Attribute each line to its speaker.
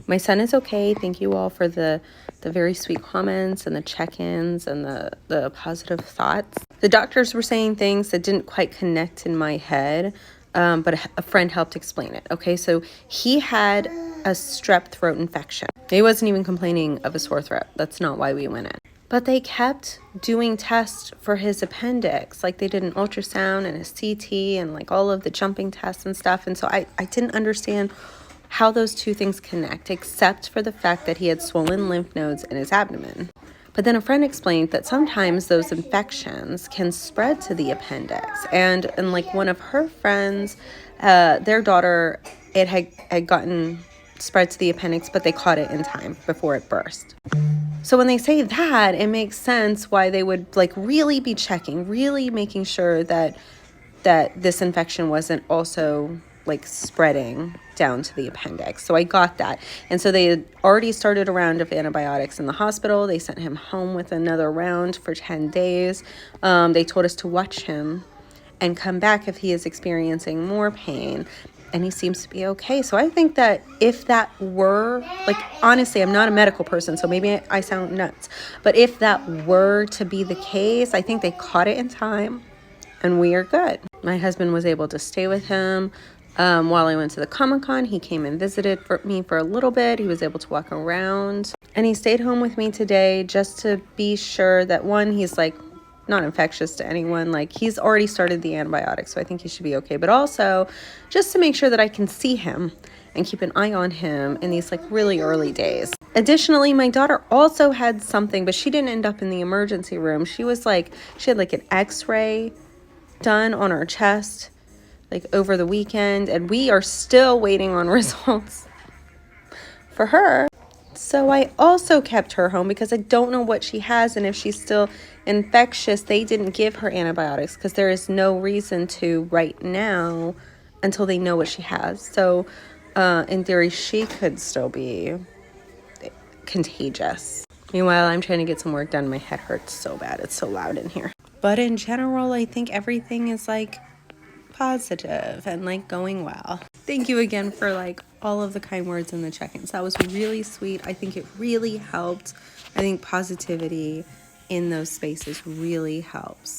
Speaker 1: My son is okay. Thank you all for the very sweet comments and the check-ins and the positive thoughts. The doctors were saying things that didn't quite connect in my head, but a friend helped explain it. Okay, so he had a strep throat infection. He wasn't even complaining of a sore throat. That's not why we went in. But they kept doing tests for his appendix. Like they did an ultrasound and a CT and like all of the jumping tests and stuff. And so I didn't understand how those two things connect, except for the fact that he had swollen lymph nodes in his abdomen. But then a friend explained that sometimes those infections can spread to the appendix. And like one of her friends, their daughter, it had gotten spread to the appendix, but they caught it in time before it burst. So when they say that, it makes sense why they would like really be checking, really making sure that this infection wasn't also like spreading down to the appendix. So I got that. And so they had already started a round of antibiotics in the hospital. They sent him home with another round for 10 days. They told us to watch him and come back if he is experiencing more pain. And he seems to be okay. So I think that if that were, like, honestly, I'm not a medical person, so maybe I sound nuts. But if that were to be the case, I think they caught it in time and we are good. My husband was able to stay with him while I went to the Comic-Con. He came and visited me for a little bit. He was able to walk around. And he stayed home with me today just to be sure that, one, he's like not infectious to anyone. Like he's already started the antibiotics, so I think he should be okay. But also just to make sure that I can see him and keep an eye on him in these like really early days. Additionally, my daughter also had something, but she didn't end up in the emergency room. She had like an x-ray done on her chest like over the weekend, and we are still waiting on results for her. So I also kept her home because I don't know what she has, and if she's still infectious, they didn't give her antibiotics because there is no reason to right now until they know what she has. So in theory, she could still be contagious. Meanwhile, I'm trying to get some work done. My head hurts so bad. It's so loud in here. But in general, I think everything is like positive and like going well. Thank you again for like all of the kind words and the check-ins. That was really sweet. I think it really helped. I think positivity in those spaces really helps.